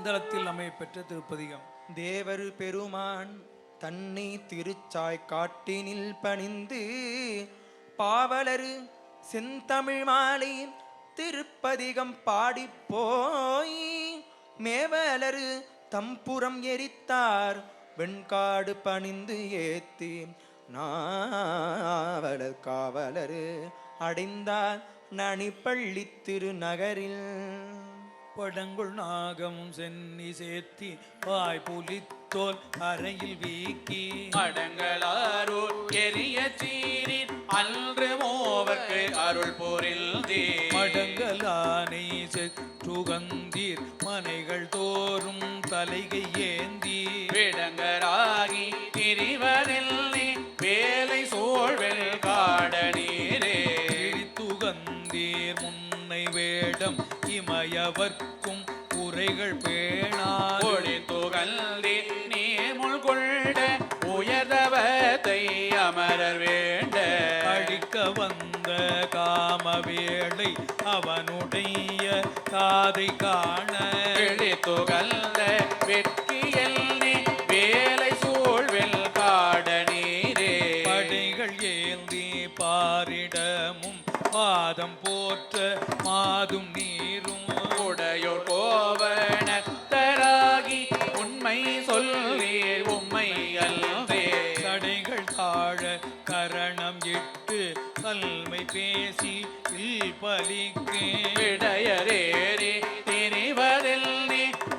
இந்தளத்தில் அமையப்பெற்ற திருப்பதிகம். தேவர் பெருமான் தன்னை திருச்சாய் காட்டினில் பணிந்து பாவலரு செந்தமிழ் மாலை திருப்பதிகம் பாடிப்போய் மேவலரு தம்புறம் எரித்தார் வெண்காடு பணிந்து ஏத்தி நாவலர் காவலரு அடைந்தார் நனிப்பள்ளி திருநகரில் படங்குள் நாகம் சென்னி சேர்த்தி வாய் புலித்தோல் அறையில் வீக்கி அடங்களாரூர் எரிய சீரின் அன்று மோவர்க்கு அருள் போரில் மடங்கலானை செற்றுகந்தீர் மனைகள் தோறும் தலைகை ஏந்தி விடங்கராகி திரிவரில் வேலை சோழ்வெல் காட நீரே துகந்தீர் முன்னை வேடம் இமயவர்க்கும் உரைகள் பேணார் ஒளி துகல்தி நீமுள் கொண்ட உயர்தவத்தை அமரர் வேண்ட அழிக்க வந்த காம வேளை அவனுடைய காதை காண எளி துகல்த வெற்றியல் வேலை சூழ்வில் காட நீரே படைகள் ஏந்தி பாரிடமும் பாதம் போற்ற மாதும் நீரும் உடையோர் கோவணத்தராகி உண்மை சொல்லீர் உம்மை அல்லவே தடைகள் தாழ கரணம் இட்டு கல்மை பேசி பலிக்கு விடையரேறி திரிவதில்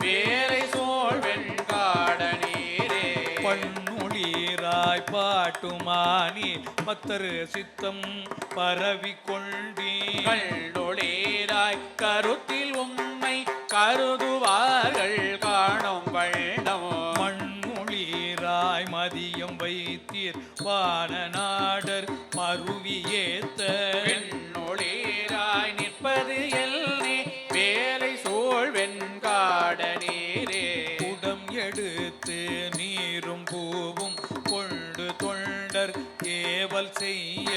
வேலை சோழ்வெண் காட நீரே பண்ணுளீராய் பாட்டுமானி பத்தரு சித்தம் பரவி கொண்டீ கண்ணொளீராய் கருத்தில் உம்மை கருதுவார்கள் காணும் வண்ணம் மண்ணுளீராய் மதியம் வைத்தீர் வான நாடர் மருவி ஏத்த பெண்ணொளீராய் நிற்பது எல்னே வேலை சோழ்வெண் காட நீரே குடம் எடுத்து நீரும் பூவும் கொண்டு தொண்டர் ஏவல் செய்ய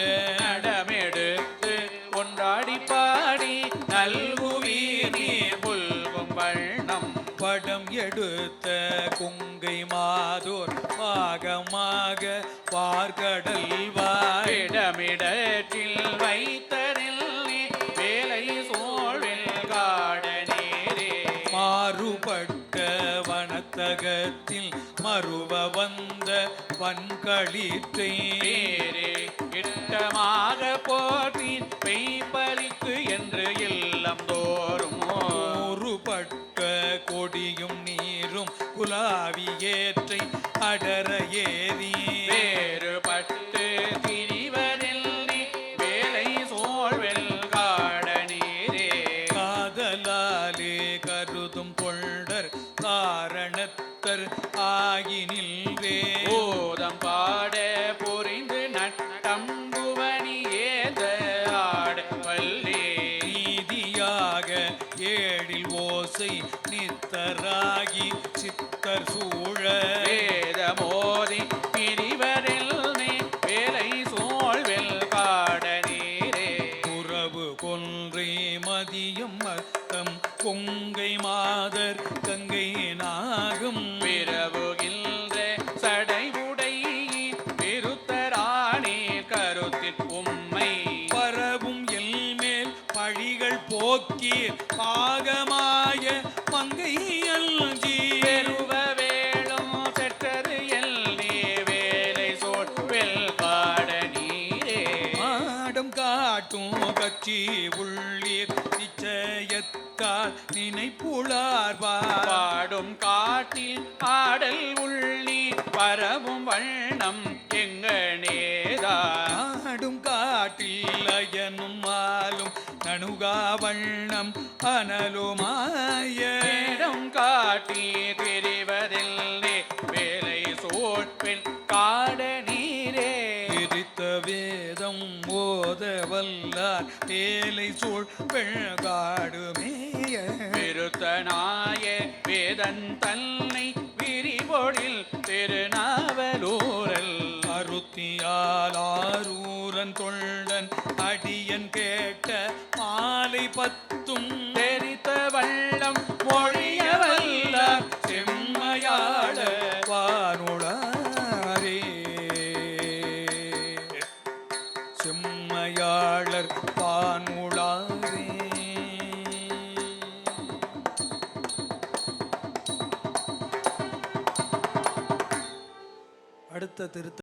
நடமெடுத்து கொண்டாடி பாடி நல்குவீர் நீர் புல்கும் வண்ணம் படம் எடுத்த குங்கை மாதோர் பாகமாக பார்கடல் இடமிடத்தில் வைத்தரில் வேலை சோழ்வில் காட நீரே மாறுபட்ட வனத்தகத்தில் மறுவ வந்த வன்களிற்றை பேரே இட்டமாக போற்றி பெய்பலிக்கு என்று இல்லம் தோறும் ஊறுபட்ட கொடியும் நீரும் குலாவி ஏற்றை அடர ஏறி வேறுபட்டு திரிவதில் வேலை சோழ்வில் காட நீரே காதலாலே கருதும் கொண்டர் காரணத்தர் ஆகினில்வே ஓதம் பாட புரிந்து நட்டம்புவனி ஏத ஆட வல்லே நீதியாக ஏழில் ஓசை நித்தராகி சித்தர் சூழ வேத மோதி பிரிவரில் வேலை சோழ்வில் காட நீரே உறவு கொன்றை மதியம் மத்தம் கொங்கை மாதர் கங்கை நாகம் பிறவுகின்ற சடைவுடை பெருத்தராணி கருத்தில் உம்மை பரவும் எல்மேல் பழிகள் போக்கீர் பாகமாய மங்கை அல்ஜி பெருவ வேளும் செற்றது எல்னே வேலை சோழ்வில் காட நீரே ஆடம் காட்டும் கட்சி உள்ளீர் நிச்சயத்தால் நினைப்புளார்வார் பாடும் காட்டில் ஆடல் உள்ளி பரவும் வண்ணம் எங்கனேதா ஆடும் காட்டில் அயனும் மாலும் நணுகா வண்ணம் அனலுமாய இடம் காட்டி தெரிவதில்லை வேலை சோழ்வில் காட நீரே பிரித்த வேதம் ஓத வல்லார் வேலை சூழ் பெண்காடுமேய விருத்தனாய வேதன் தன்னை விரிபொழில் திருநாவலூரல் அருத்தியால் ஆரூரன் தொண்டன் அடியன் கேட்ட மாலை பத்தும் தெரித்த வள்ளம் மொழிய வல்ல மலர் தான் உளாவே. அடுத்த திருத்த